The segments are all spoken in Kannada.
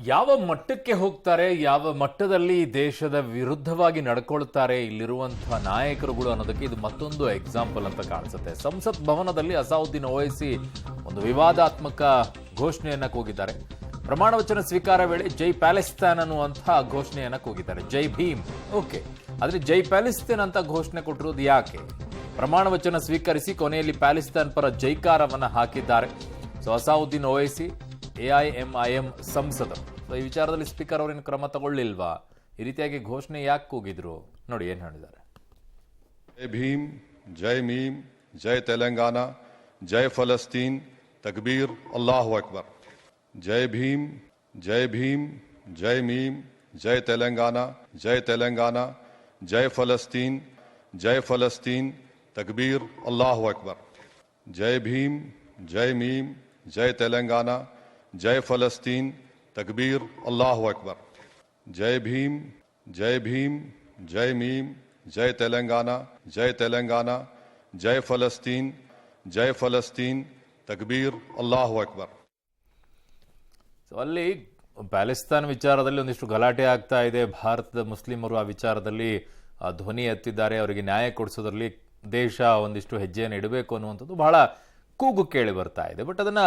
ಯಾವ ಮಟ್ಟಕ್ಕೆ ಹೋಗ್ತಾರೆ, ಯಾವ ಮಟ್ಟದಲ್ಲಿ ದೇಶದ ವಿರುದ್ಧವಾಗಿ ನಡ್ಕೊಳ್ತಾರೆ ಇಲ್ಲಿರುವಂತಹ ನಾಯಕರುಗಳು ಅನ್ನೋದಕ್ಕೆ ಇದು ಮತ್ತೊಂದು ಎಕ್ಸಾಂಪಲ್ ಅಂತ ಕಾಣಿಸುತ್ತೆ. ಸಂಸತ್ ಭವನದಲ್ಲಿ ಅಸಾವುದ್ದೀನ್ ಓವೈಸಿ ಒಂದು ವಿವಾದಾತ್ಮಕ ಘೋಷಣೆಯನ್ನ ಕೂಗಿದ್ದಾರೆ. ಪ್ರಮಾಣ ವಚನ ಸ್ವೀಕಾರ ವೇಳೆ ಜೈ ಪ್ಯಾಲೆಸ್ತಾನ್ ಅನ್ನುವಂತಹ ಘೋಷಣೆಯನ್ನ ಕೂಗಿದ್ದಾರೆ. ಜೈ ಭೀಮ್, ಓಕೆ, ಆದ್ರೆ ಜೈ ಪ್ಯಾಲೆಸ್ತೀನ್ ಅಂತ ಘೋಷಣೆ ಕೊಟ್ಟಿರೋದು ಯಾಕೆ? ಪ್ರಮಾಣ ವಚನ ಸ್ವೀಕರಿಸಿ ಕೊನೆಯಲ್ಲಿ ಪ್ಯಾಲೆಸ್ತಾನ್ ಪರ ಜೈಕಾರವನ್ನ ಹಾಕಿದ್ದಾರೆ. ಸೊ ಅಸಾವುದ್ದೀನ್ ಓವೈಸಿ AIMIM ಸಂಸದರು. ಈ ವಿಚಾರದಲ್ಲಿ ಸ್ಪೀಕರ್ ಅವರೇನು ಕ್ರಮ ತಗೊಳ್ಳಿಲ್ವಾ? ಈ ರೀತಿಯಾಗಿ ಘೋಷಣೆ ಯಾಕೆ ಕೂಗಿದ್ರು ನೋಡಿ ಏನ್ ಹೇಳಿದ್ದಾರೆ. जय भीम, जय मीम, जय तेलंगाना, जय फलस्तीन, तकबीर, अल्लाहु अकबर. जय भीम, जय भीम, जय मीम, जय तेलंगाना, जय फलस्तीन, तकबीर, अल्लाहु अकबर. जय भीम, जय मीम, जय तेलंगाना, जय फलस्तीन, तकबीर, अल्लाहु अकबर. जय भीम, जय भीम, जय मीम, जय तेलंगाना, जय फलस्तीन, तकबीर, अल्लाहु अकबर. ಸೊ ಅಲ್ಲಿ ಪ್ಯಾಲೆಸ್ತಾನ್ ವಿಚಾರದಲ್ಲಿ ಒಂದಿಷ್ಟು ಗಲಾಟೆ ಆಗ್ತಾ ಇದೆ. ಭಾರತದ ಮುಸ್ಲಿಮರು ಆ ವಿಚಾರದಲ್ಲಿ ಧ್ವನಿ ಎತ್ತಿದ್ದಾರೆ. ಅವರಿಗೆ ನ್ಯಾಯ ಕೊಡಿಸೋದ್ರಲ್ಲಿ ದೇಶ ಒಂದಿಷ್ಟು ಹೆಜ್ಜೆಯನ್ನು ಇಡಬೇಕು ಅನ್ನುವಂಥದ್ದು ಬಹಳ ಕೂಗು ಕೇಳಿ ಬರ್ತಾ ಇದೆ. ಬಟ್ ಅದನ್ನ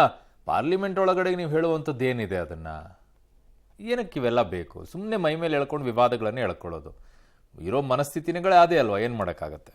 ಪಾರ್ಲಿಮೆಂಟ್ ಒಳಗಡೆ ನೀವು ಹೇಳುವಂಥದ್ದು ಏನಿದೆ? ಅದನ್ನ ಏನಕ್ಕೆ ಇವೆಲ್ಲ ಬೇಕು? ಸುಮ್ಮನೆ ಮೈ ಮೇಲೆ ಎಳ್ಕೊಂಡು ವಿವಾದಗಳನ್ನೇ ಎಳ್ಕೊಳ್ಳೋದು. ಇರೋ ಮನಸ್ಥಿತಿಗಳೇ ಅದೇ ಅಲ್ವಾ, ಏನು ಮಾಡೋಕ್ಕಾಗತ್ತೆ?